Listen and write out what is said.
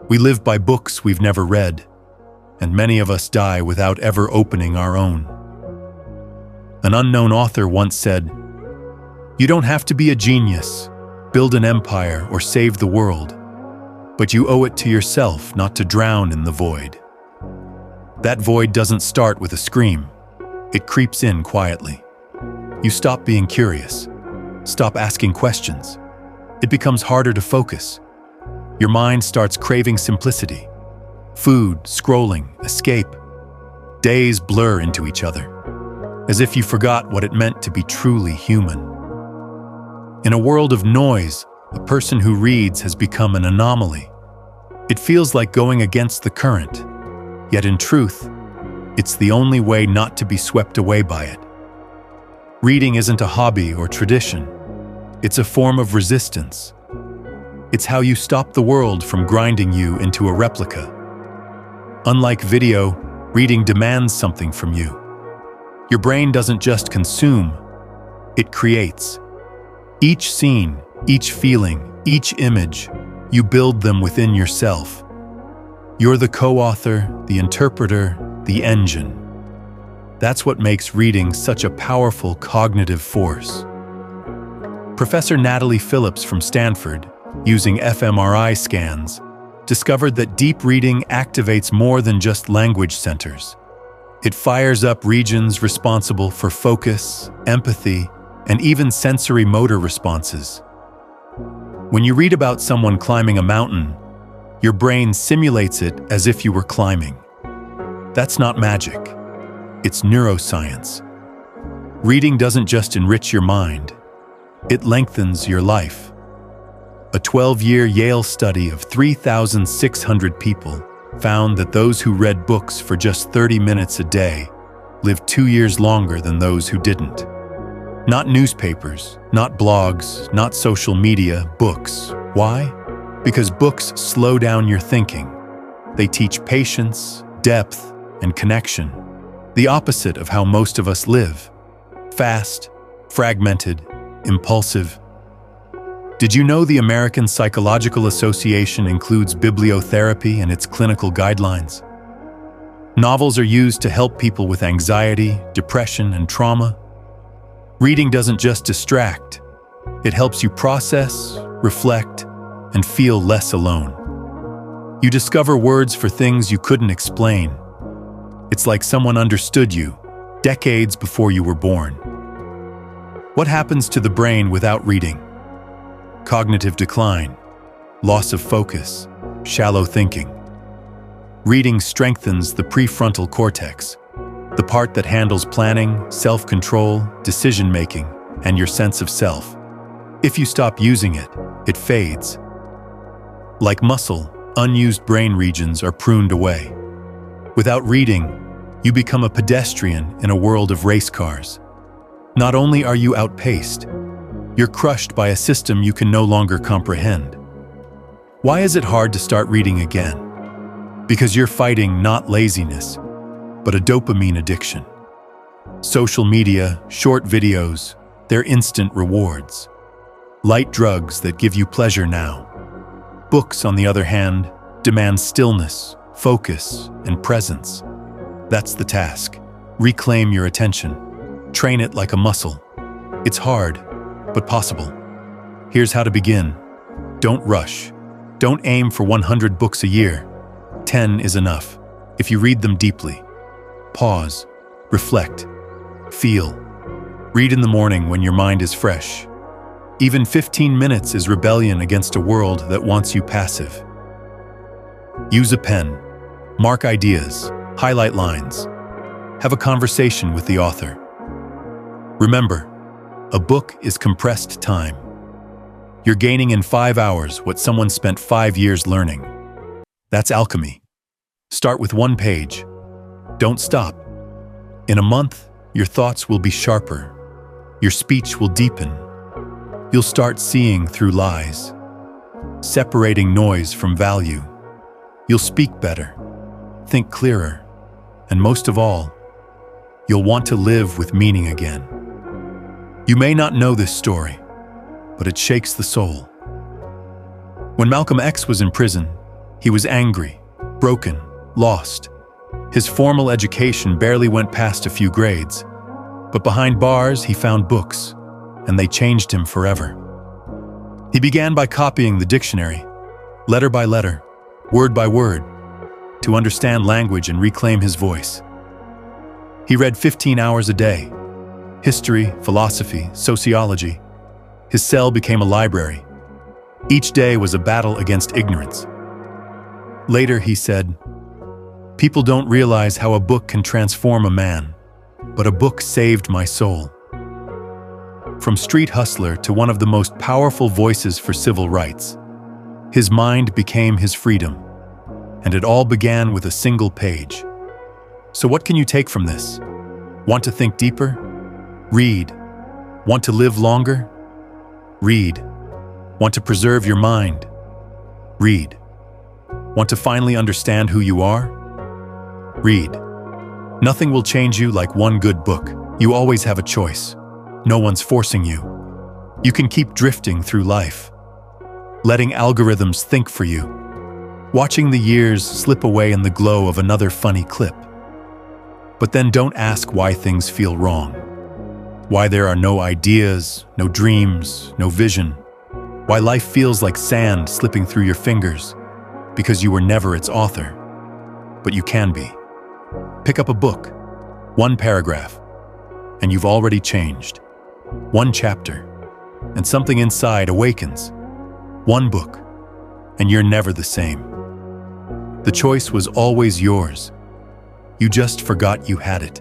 We live by books we've never read, and many of us die without ever opening our own. An unknown author once said, "You don't have to be a genius, build an empire, or save the world, but you owe it to yourself not to drown in the void." That void doesn't start with a scream. It creeps in quietly. You stop being curious, stop asking questions. It becomes harder to focus. Your mind starts craving simplicity. Food, scrolling, escape. Days blur into each other, as if you forgot what it meant to be truly human. In a world of noise, a person who reads has become an anomaly. It feels like going against the current, yet in truth, it's the only way not to be swept away by it. Reading isn't a hobby or tradition. It's a form of resistance. It's how you stop the world from grinding you into a replica. Unlike video, reading demands something from you. Your brain doesn't just consume, it creates. Each scene, each feeling, each image, you build them within yourself. You're the co-author, the interpreter, the engine. That's what makes reading such a powerful cognitive force. Professor Natalie Phillips from Stanford, using fMRI scans, discovered that deep reading activates more than just language centers. It fires up regions responsible for focus, empathy, and even sensory motor responses. When you read about someone climbing a mountain, your brain simulates it as if you were climbing. That's not magic. It's neuroscience. Reading doesn't just enrich your mind, it lengthens your life. A 12-year Yale study of 3,600 people found that those who read books for just 30 minutes a day lived 2 years longer than those who didn't. Not newspapers, not blogs, not social media, books. Why? Because books slow down your thinking. They teach patience, depth, and connection. The opposite of how most of us live. Fast, fragmented, impulsive. Did you know the American Psychological Association includes bibliotherapy in its clinical guidelines? Novels are used to help people with anxiety, depression, and trauma. Reading doesn't just distract. It helps you process, reflect, and feel less alone. You discover words for things you couldn't explain. It's like someone understood you decades before you were born. What happens to the brain without reading? Cognitive decline, loss of focus, shallow thinking. Reading strengthens the prefrontal cortex, the part that handles planning, self-control, decision-making, and your sense of self. If you stop using it, it fades. Like muscle, unused brain regions are pruned away. Without reading, you become a pedestrian in a world of race cars. Not only are you outpaced, you're crushed by a system you can no longer comprehend. Why is it hard to start reading again? Because you're fighting not laziness, but a dopamine addiction. Social media, short videos, they're instant rewards. Light drugs that give you pleasure now. Books, on the other hand, demand stillness, focus, and presence. That's the task. Reclaim your attention. Train it like a muscle. It's hard, but possible. Here's how to begin. Don't rush. Don't aim for 100 books a year. 10 is enough, if you read them deeply. Pause, reflect, feel. Read in the morning when your mind is fresh. Even 15 minutes is rebellion against a world that wants you passive. Use a pen. Mark ideas. Highlight lines. Have a conversation with the author. Remember, a book is compressed time. You're gaining in 5 hours what someone spent 5 years learning. That's alchemy. Start with 1 page. Don't stop. In a month, your thoughts will be sharper. Your speech will deepen. You'll start seeing through lies, separating noise from value. You'll speak better, think clearer, and most of all, you'll want to live with meaning again. You may not know this story, but it shakes the soul. When Malcolm X was in prison, He was angry, broken, lost. His formal education barely went past a few grades, but behind bars he found books, and they changed him forever. He began by copying the dictionary, letter by letter, word by word, to understand language and reclaim his voice. He read 15 hours a day, history, philosophy, sociology. His cell became a library. Each day was a battle against ignorance. Later he said, "People don't realize how a book can transform a man, but a book saved my soul." From street hustler to one of the most powerful voices for civil rights, his mind became his freedom, and it all began with a single page. So what can you take from this? Want to think deeper? Read. Want to live longer? Read. Want to preserve your mind? Read. Want to finally understand who you are? Read. Nothing will change you like one good book. You always have a choice. No one's forcing you. You can keep drifting through life, letting algorithms think for you, watching the years slip away in the glow of another funny clip. But then don't ask why things feel wrong, why there are no ideas, no dreams, no vision, why life feels like sand slipping through your fingers, because you were never its author. But you can be. Pick up a book, one paragraph, and you've already changed. One chapter, and something inside awakens. One book, and you're never the same. The choice was always yours. You just forgot you had it.